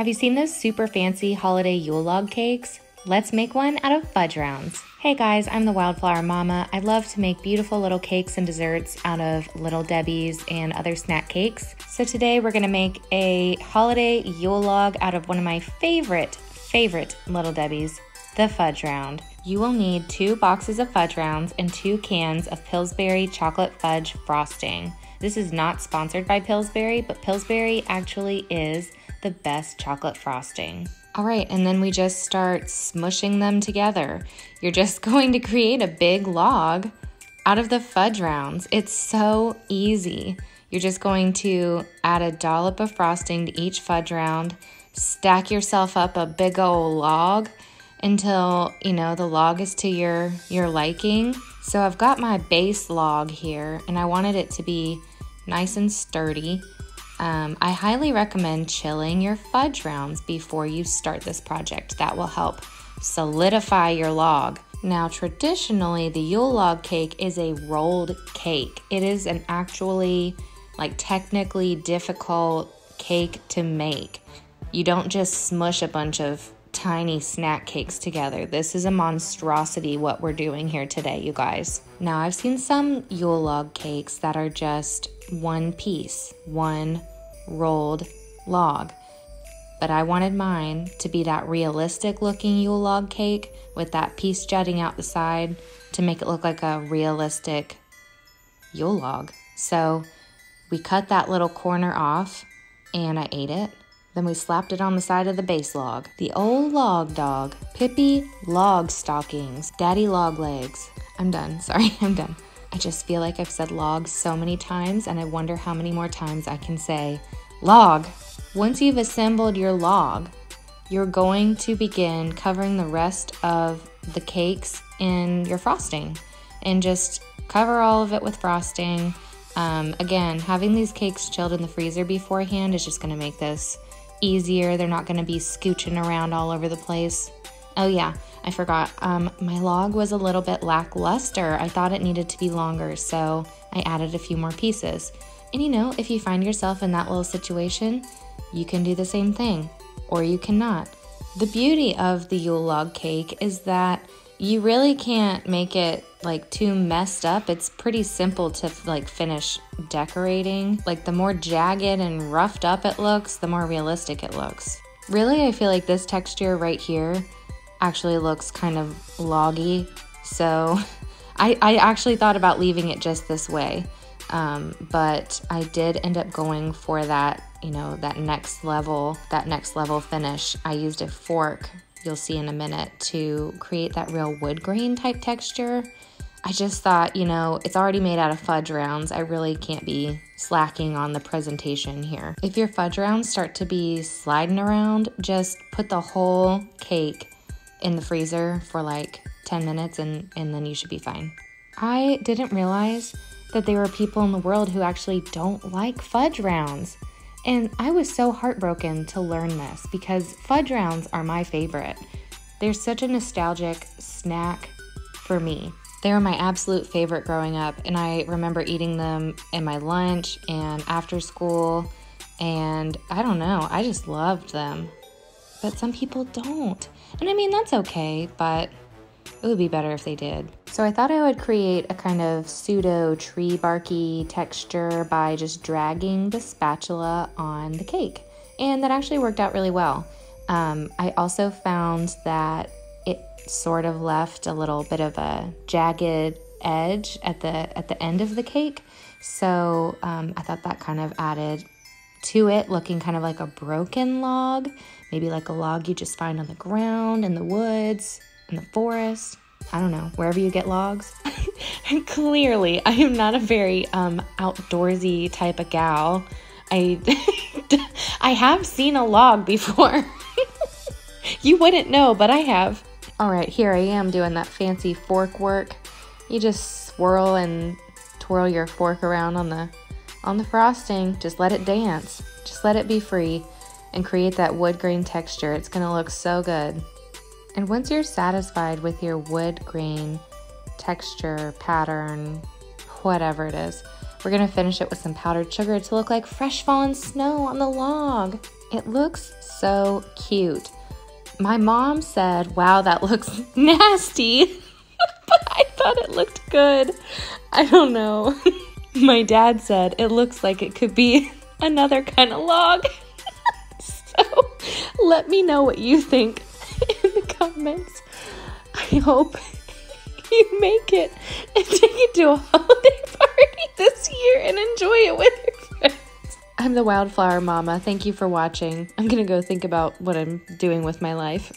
Have you seen those super fancy holiday Yule log cakes? Let's make one out of fudge rounds. Hey guys, I'm the Wildflower Mama. I love to make beautiful little cakes and desserts out of Little Debbie's and other snack cakes. So today we're gonna make a holiday Yule log out of one of my favorite Little Debbie's, the fudge round. You will need 2 boxes of fudge rounds and 2 cans of Pillsbury chocolate fudge frosting. This is not sponsored by Pillsbury, but Pillsbury actually is the best chocolate frosting. All right, and then we just start smushing them together. You're just going to create a big log out of the fudge rounds. It's so easy. You're just going to add a dollop of frosting to each fudge round, stack yourself up a big old log until, the log is to your liking. So I've got my base log here, and I wanted it to be nice and sturdy. I highly recommend chilling your fudge rounds before you start this project. That will help solidify your log. Now, traditionally, the Yule log cake is a rolled cake. It is an actually, technically difficult cake to make. You don't just smush a bunch of tiny snack cakes together. This is a monstrosity what we're doing here today, you guys. Now, I've seen some Yule log cakes that are just one piece, one rolled log, but I wanted mine to be that realistic looking Yule log cake with that piece jutting out the side to make it look like a realistic Yule log. So we cut that little corner off and I ate it. Then we slapped it on the side of the base log. The old log dog, Pippi log stockings, daddy log legs. I'm done, sorry, I'm done. I just feel like I've said log so many times and I wonder how many more times I can say log. Once you've assembled your log, you're going to begin covering the rest of the cakes in your frosting and just cover all of it with frosting. Again, having these cakes chilled in the freezer beforehand is just gonna make this easier. They're not gonna be scooching around all over the place. Oh yeah, I forgot, my log was a little bit lackluster. I thought it needed to be longer, so I added a few more pieces. And if you find yourself in that little situation, you can do the same thing, or you cannot. The beauty of the Yule log cake is that you really can't make it too messed up. It's pretty simple to finish decorating. The more jagged and roughed up it looks, the more realistic it looks. Really, I feel like this texture right here actually looks kind of loggy. So I actually thought about leaving it just this way. But I did end up going for that, that next level finish. I used a fork, you'll see in a minute, to create that real wood grain type texture. I just thought, it's already made out of fudge rounds. I really can't be slacking on the presentation here. If your fudge rounds start to be sliding around, just put the whole cake in the freezer for 10 minutes and then you should be fine. I didn't realize that there were people in the world who actually don't like fudge rounds. And I was so heartbroken to learn this because fudge rounds are my favorite. They're such a nostalgic snack for me. They were my absolute favorite growing up, and I remember eating them in my lunch and after school, and I don't know, I just loved them. But some people don't. And I mean, that's okay, but it would be better if they did. So I thought I would create a kind of pseudo tree barky texture by just dragging the spatula on the cake. And that actually worked out really well. I also found that it sort of left a little bit of a jagged edge at the end of the cake. So I thought that kind of added to it, looking kind of like a broken log, maybe like a log you just find on the ground, in the woods, in the forest. I don't know, wherever you get logs. And clearly, I am not a very outdoorsy type of gal. I have seen a log before. You wouldn't know, but I have. All right, here I am doing that fancy fork work. You just swirl and twirl your fork around on the frosting. Just let it dance. Just let it be free and create that wood grain texture. It's gonna look so good. And once you're satisfied with your wood grain texture, pattern, whatever it is, we're gonna finish it with some powdered sugar to look like fresh fallen snow on the log. It looks so cute. My mom said, wow, that looks nasty, but I thought it looked good. I don't know. My dad said it looks like it could be another kind of log. So let me know what you think in the comments. I hope you make it and take it to a holiday party this year and enjoy it with your friends. I'm the Wildflower Mama. Thank you for watching. I'm gonna go think about what I'm doing with my life.